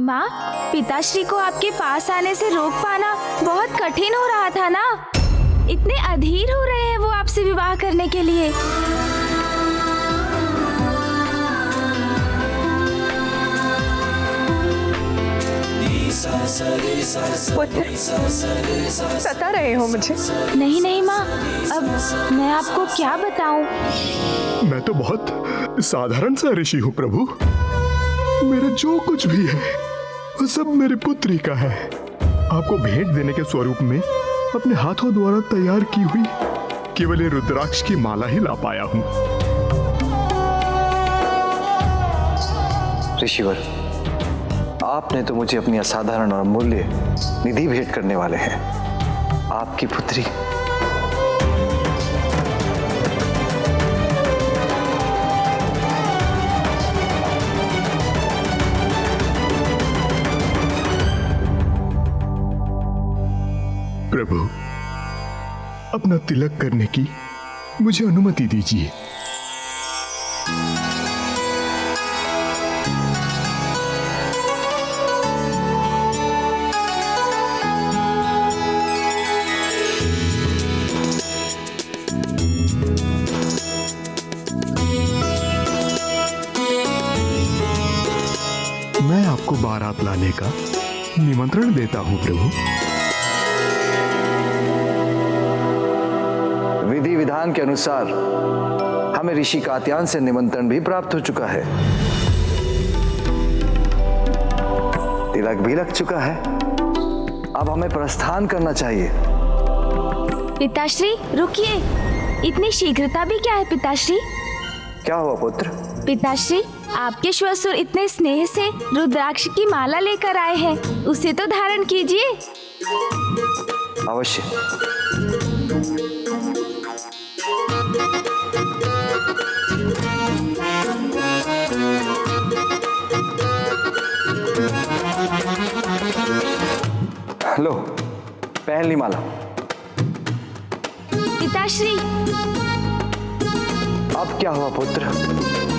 माँ, पिताश्री को आपके पास आने से रोक पाना बहुत कठिन हो रहा था ना। इतने अधीर हो रहे हैं वो आपसे विवाह करने के लिए। पुत्र, सता रहे हो मुझे? नहीं नहीं माँ, अब मैं आपको क्या बताऊं। मैं तो बहुत साधारण सा ऋषि हूँ प्रभु। मेरा जो कुछ भी है वो सब मेरी पुत्री का है। आपको भेंट देने के स्वरूप में अपने हाथों द्वारा तैयार की हुई केवल ये रुद्राक्ष की माला ही ला पाया हूँ। ऋषिवर, आपने तो मुझे अपनी असाधारण और अमूल्य निधि भेंट करने वाले हैं। आपकी पुत्री प्रभु, अपना तिलक करने की मुझे अनुमति दीजिए। मैं आपको बारात लाने का निमंत्रण देता हूं प्रभु। विधि विधान के अनुसार हमें ऋषि कात्यायन से निमंत्रण भी प्राप्त हो चुका है। तिलक भी लग चुका है। अब हमें प्रस्थान करना चाहिए। पिताश्री रुकिए, इतनी शीघ्रता भी क्या है पिताश्री? क्या हुआ पुत्र? पिताश्री, आपके श्वशुर इतने स्नेह से रुद्राक्ष की माला लेकर आए हैं, उसे तो धारण कीजिए। अवश्य। लो, पहन ली माला। पिताश्री, अब क्या हुआ पुत्र?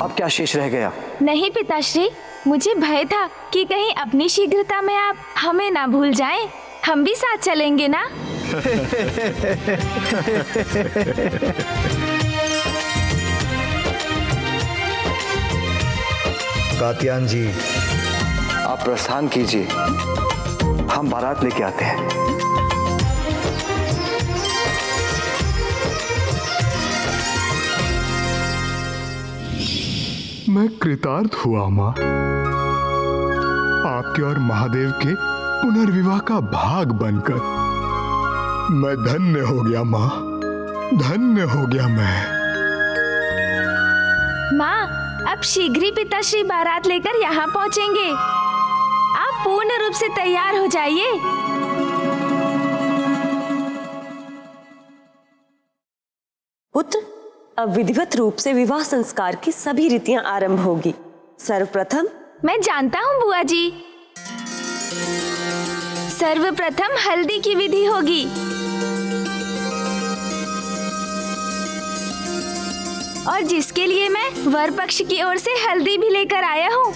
अब क्या शेष रह गया? नहीं पिताश्री, मुझे भय था कि कहीं अपनी शीघ्रता में आप हमें ना भूल जाएं। हम भी साथ चलेंगे ना? कात्यायन जी, आप प्रस्थान कीजिए, हम बारात लेके आते हैं। मैं कृतार्थ हुआ माँ। आपके और महादेव के पुनर्विवाह का भाग बनकर मैं धन्य हो गया माँ, धन्य हो गया मैं। माँ, अब शीघ्र ही पिताश्री बारात लेकर यहाँ पहुँचेंगे। आप पूर्ण रूप से तैयार हो जाइए। पुत्र, अब विधिवत रूप से विवाह संस्कार की सभी रीतियां आरंभ होगी। सर्वप्रथम मैं जानता हूँ बुआ जी। सर्वप्रथम हल्दी की विधि होगी। और जिसके लिए मैं वर पक्ष की ओर से हल्दी भी लेकर आया हूँ।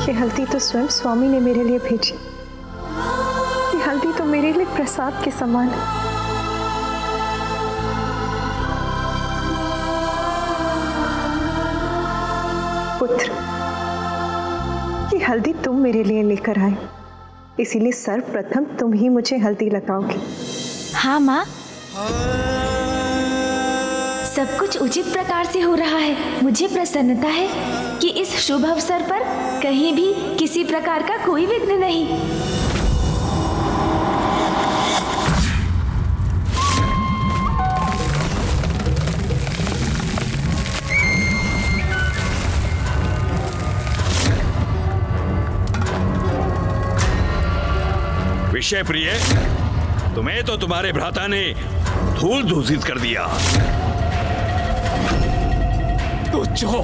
ये हल्दी तो स्वयं स्वामी ने मेरे लिए भेजी। ये हल्दी तो मेरे लिए प्रसाद के समान है। पुत्र, ये हल्दी तुम मेरे लिए लेकर आए, इसीलिए सर्वप्रथम तुम ही मुझे हल्दी लगाओगे। हाँ माँ, सब कुछ उचित प्रकार से हो रहा है। मुझे प्रसन्नता है कि इस शुभ अवसर पर कहीं भी किसी प्रकार का कोई विघ्न नहीं। विषय प्रिय, तुम्हें तो तुम्हारे भ्राता ने धूल दूषित कर दिया। तुच्छ हो,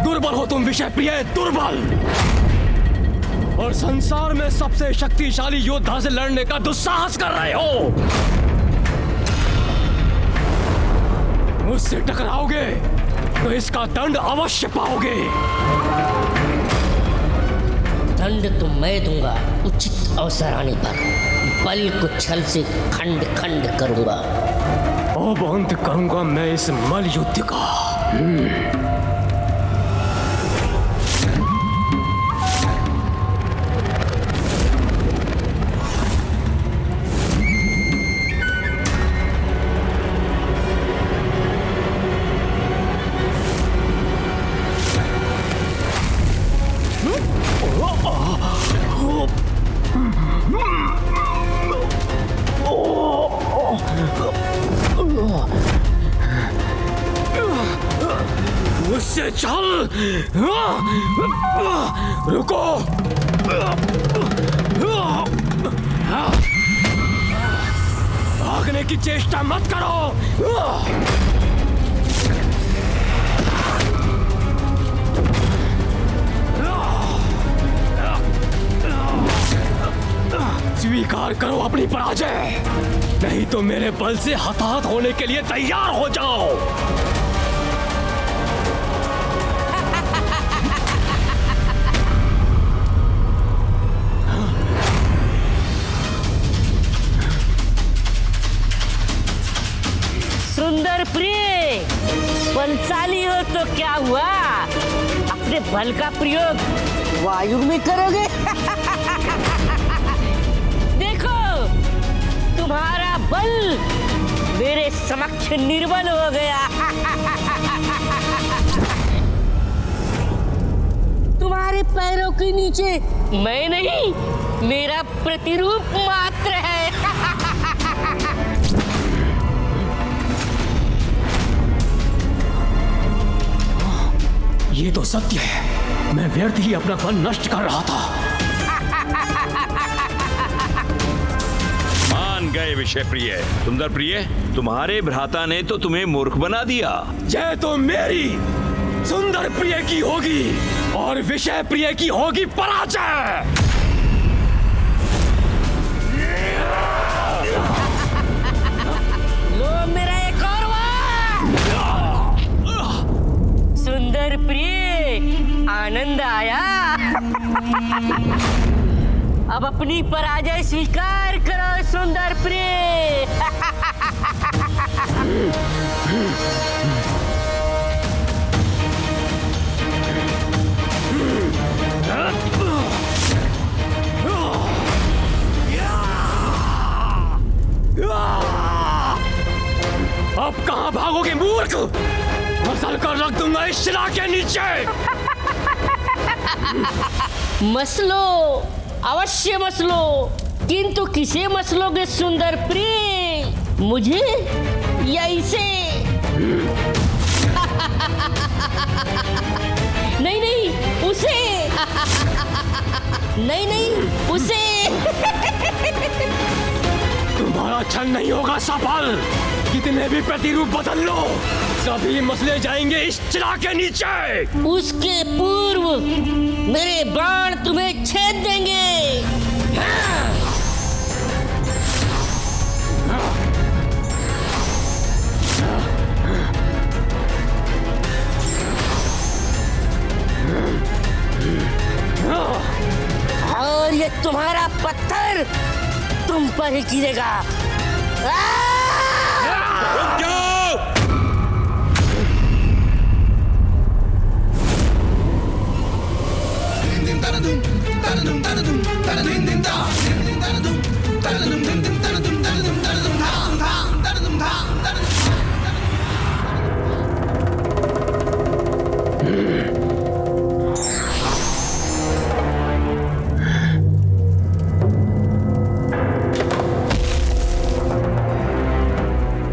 दुर्बल हो तुम विषय प्रिय, दुर्बल। और संसार में सबसे शक्तिशाली योद्धा से लड़ने का दुस्साहस कर रहे हो। मुझसे टकराओगे तो इसका दंड अवश्य पाओगे। दंड तो मैं दूंगा उचित अवसर आने पर। बल को छल से खंड खंड करूंगा। अब अंत करूंगा मैं इस मल युद्ध का। मुझसे चल। रुको। भागने की चेष्टा मत करो। स्वीकार करो अपनी पराजय, नहीं तो मेरे बल से हताहत होने के लिए तैयार हो जाओ। सुंदर प्रिय, बलशाली हो तो क्या हुआ, अपने बल का प्रयोग वायु में करोगे। देखो, तुम्हारा बल मेरे समक्ष निर्बल हो गया। तुम्हारे पैरों के नीचे मैं नहीं, मेरा प्रतिरूप मात्र है। ये तो सत्य है, मैं व्यर्थ ही अपना बल नष्ट कर रहा था। मान गए विषय प्रिय। सुंदर प्रिय, तुम्हारे भ्राता ने तो तुम्हें मूर्ख बना दिया। जय तो मेरी सुंदर प्रिय की होगी और विषय प्रिय की होगी पराजय। लो मेरा एक और सुंदर प्रिय, आनंद आया। अब अपनी पराजय स्वीकार करो सुंदर प्रिय। अब कहां भागोगे मूर्ख, मसल कर रख दूंगा इस शिला के नीचे। मसलो, अवश्य मसलो, किंतु किसे मसलोगे सुंदर प्रिय, मुझे या इसे? नहीं नहीं, उसे। नहीं नहीं, उसे। तुम्हारा छल नहीं होगा सफल। कितने भी प्रतिरूप बदल लो, सभी मसले जाएंगे इस चिरा के नीचे। उसके पूर्व मेरे बाण तुम्हें छेद देंगे। और ये तुम्हारा पत्थर तुम पर ही गिरेगा। रुक जाओ!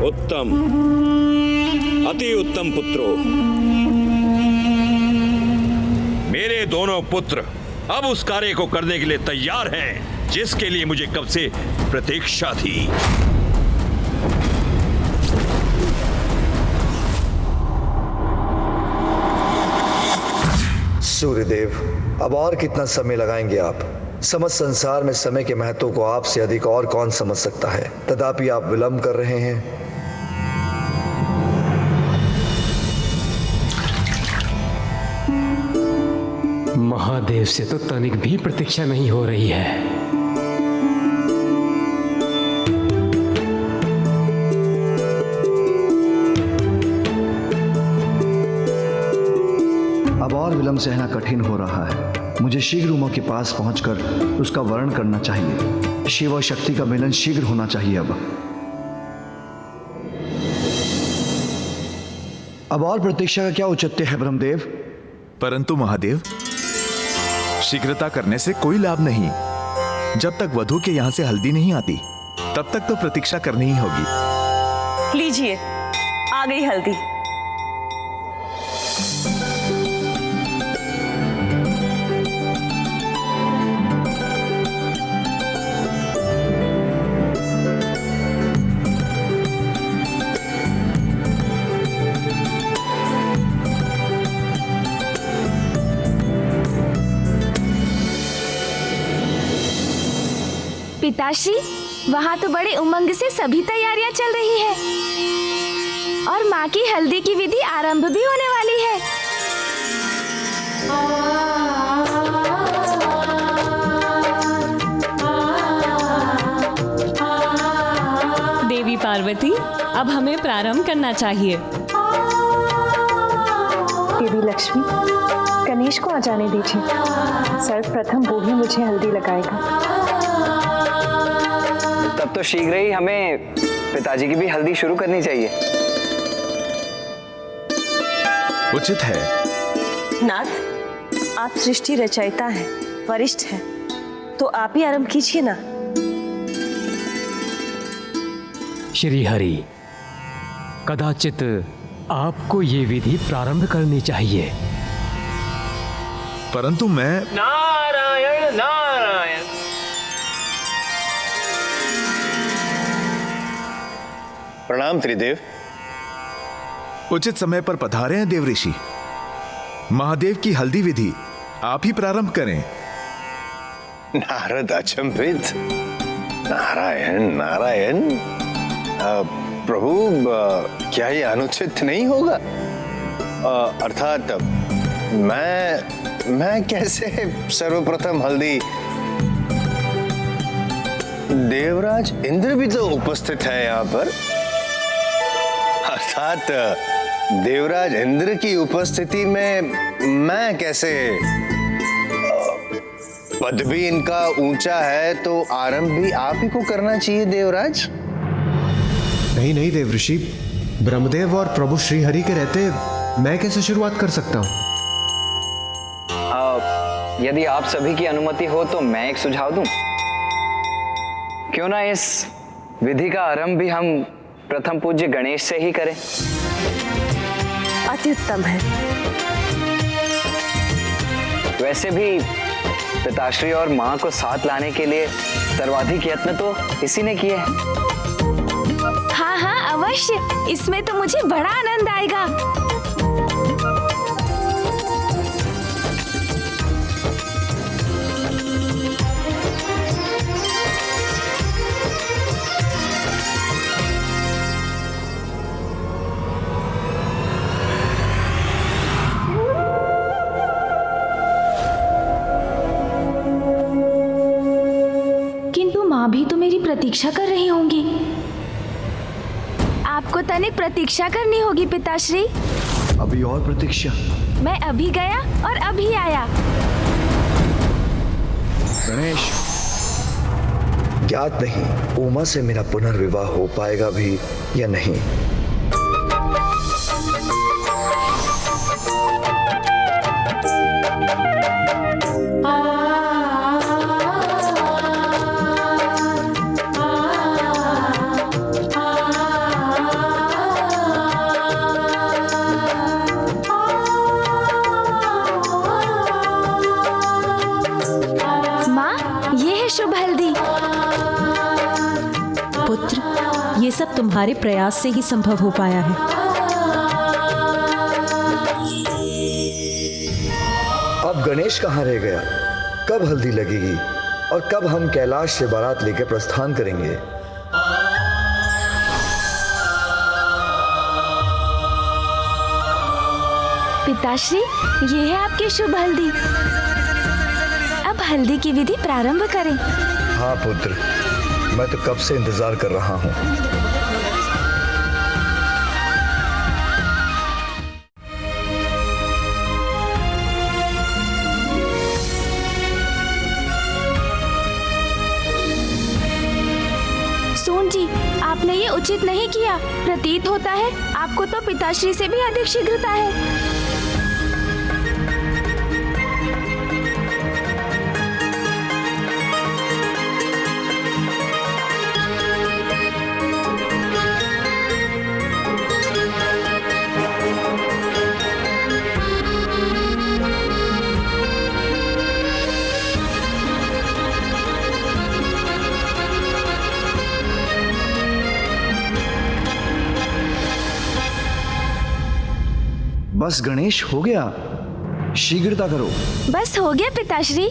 उत्तम, अति उत्तम पुत्रों। मेरे दोनों पुत्र अब उस कार्य को करने के लिए तैयार हैं जिसके लिए मुझे कब से प्रतीक्षा थी। सूर्यदेव, अब और कितना समय लगाएंगे आप? समस्त संसार में समय के महत्व को आपसे अधिक और कौन समझ सकता है, तथापि आप विलंब कर रहे हैं। महादेव से तो तनिक भी प्रतीक्षा नहीं हो रही है। अब और विलंब सहना कठिन हो रहा है। मुझे शीघ्र उमा के पास पहुंचकर उसका वर्ण करना चाहिए। शिव और शक्ति का मिलन शीघ्र होना चाहिए। अब और प्रतीक्षा का क्या औचित्य है ब्रह्मदेव? परंतु महादेव, शीघ्रता करने से कोई लाभ नहीं। जब तक वधू के यहाँ से हल्दी नहीं आती तब तक तो प्रतीक्षा करनी ही होगी। लीजिए, आ गई हल्दी। पिताश्री, वहाँ तो बड़े उमंग से सभी तैयारियां चल रही है और माँ की हल्दी की विधि आरंभ भी होने वाली है। देवी पार्वती, अब हमें प्रारंभ करना चाहिए। देवी लक्ष्मी, गणेश को आ जाने दीजिए। सर्वप्रथम वो ही मुझे हल्दी लगाएगा। तब तो शीघ्र ही हमें पिताजी की भी हल्दी शुरू करनी चाहिए। उचित है। नाथ, आप सृष्टि रचयिता हैं, वरिष्ठ हैं, तो आप ही आरंभ कीजिए ना। श्री हरि, कदाचित आपको ये विधि प्रारंभ करनी चाहिए। परंतु मैं नारायण नारायण। प्रणाम त्रिदेव। उचित समय पर पधारे हैं देव ऋषि। महादेव की हल्दी विधि आप ही प्रारंभ करें। नारद अचंभित। नारायण नारायण। प्रभु, क्या ये अनुचित नहीं होगा? अर्थात मैं कैसे सर्वप्रथम हल्दी? देवराज इंद्र भी तो उपस्थित है यहाँ पर। अर्थात देवराज इंद्र की उपस्थिति में मैं कैसे? पद भी इनका ऊंचा है, तो आरंभ भी आप ही को करना चाहिए देवराज। नहीं नहीं देवऋषि, ब्रह्मदेव और प्रभु श्रीहरि के रहते मैं कैसे शुरुआत कर सकता हूँ? यदि आप सभी की अनुमति हो तो मैं एक सुझाव दूं। क्यों ना इस विधि का आरंभ भी हम प्रथम पूज्य गणेश से ही करें। अति उत्तम है। वैसे भी पिताश्री और माँ को साथ लाने के लिए सर्वाधिक यत्न तो इसी ने किए हैं। हाँ हाँ अवश्य, इसमें तो मुझे बड़ा आनंद आएगा। किंतु माँ भी तो मेरी प्रतीक्षा कर रही होंगी। आपको तनिक प्रतीक्षा करनी होगी पिताश्री। अभी और प्रतीक्षा? मैं अभी गया और अभी आया। गणेश, ज्ञात नहीं उमा से मेरा पुनर्विवाह हो पाएगा भी या नहीं। शुभ हल्दी। पुत्र, ये सब तुम्हारे प्रयास से ही संभव हो पाया है। अब गणेश कहाँ रह गया? कब हल्दी लगेगी और कब हम कैलाश से बारात लेकर प्रस्थान करेंगे? पिताश्री, ये है आपकी शुभ हल्दी। अब हल्दी की विधि प्रारंभ करें। हाँ पुत्र, मैं तो कब से इंतजार कर रहा हूँ। सोन जी, आपने ये उचित नहीं किया। प्रतीत होता है आपको तो पिताश्री से भी अधिक शीघ्रता है। बस गणेश, हो गया, शीघ्रता करो। बस हो गया पिताश्री।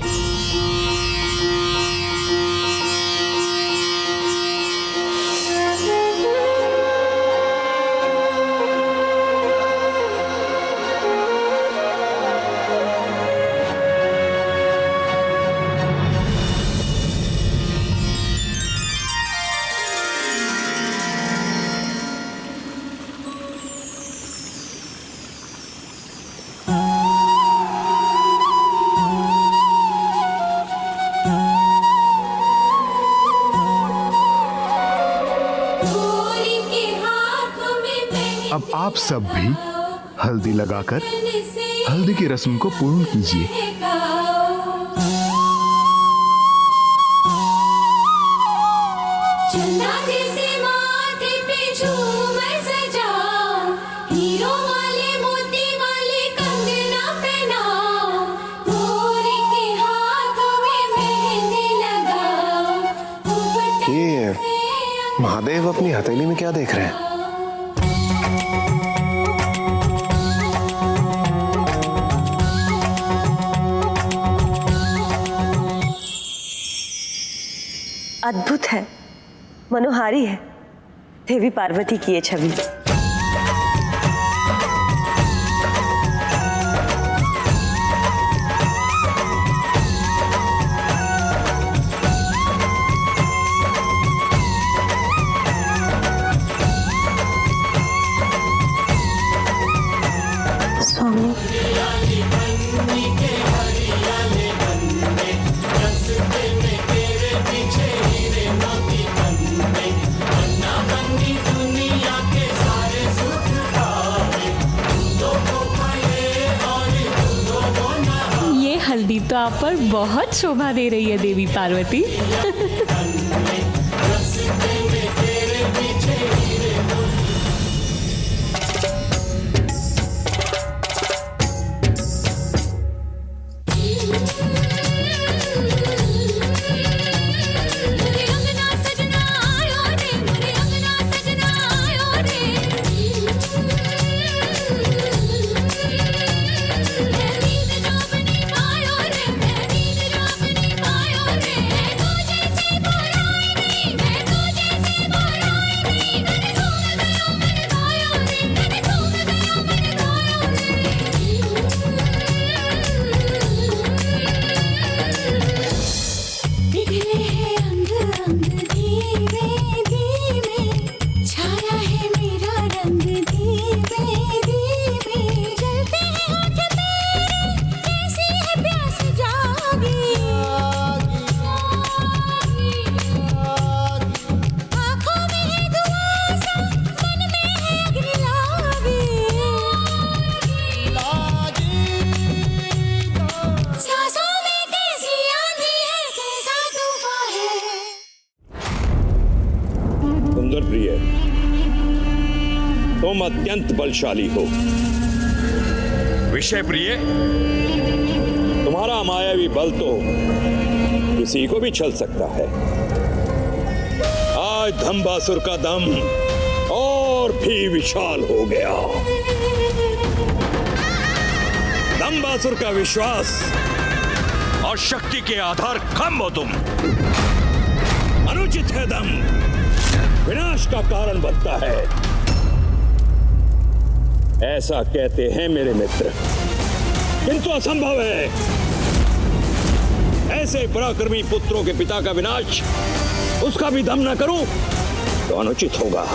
अब आप सब भी हल्दी लगाकर हल्दी की रस्म को पूर्ण कीजिए। ये महादेव अपनी हथेली में क्या देख रहे हैं? अद्भुत है, मनोहारी है देवी पार्वती की ये छवि। स्वामी, हल्दी तो आप पर बहुत शोभा दे रही है देवी पार्वती। तुम अत्यंत बलशाली हो। विषय प्रिय, तुम्हारा मायावी बल तो किसी को भी छल सकता है। आज धम्बासुर का दम और भी विशाल हो गया। दंबासुर का विश्वास और शक्ति के आधार खम हो तुम। अनुचित है दम, विनाश का कारण बनता है, ऐसा कहते हैं मेरे मित्र, किंतु असंभव है। ऐसे पराक्रमी पुत्रों के पिता का विनाश उसका भी दम न करूं तो अनुचित होगा।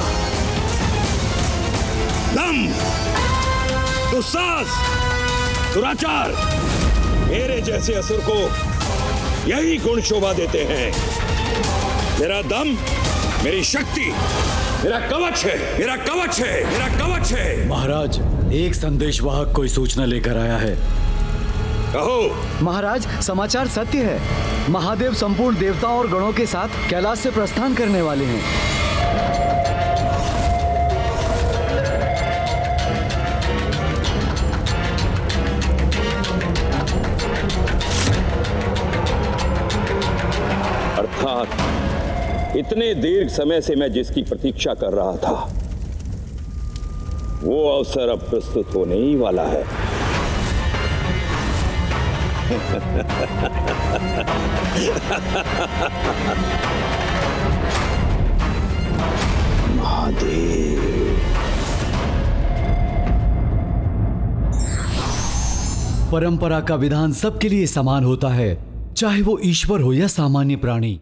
दम, दुस्साहस, दुराचार, मेरे जैसे असुर को यही गुण शोभा देते हैं। मेरा दम, मेरी शक्ति, मेरा कवच है, मेरा कवच है, मेरा कवच है। महाराज, एक संदेशवाहक कोई सूचना लेकर आया है। कहो। महाराज, समाचार सत्य है। महादेव संपूर्ण देवताओं और गणों के साथ कैलाश से प्रस्थान करने वाले हैं। अर्थात इतने दीर्घ समय से मैं जिसकी प्रतीक्षा कर रहा था, वो अवसर अब प्रस्तुत होने ही वाला है। महादेव। परंपरा का विधान सबके लिए समान होता है, चाहे वो ईश्वर हो या सामान्य प्राणी।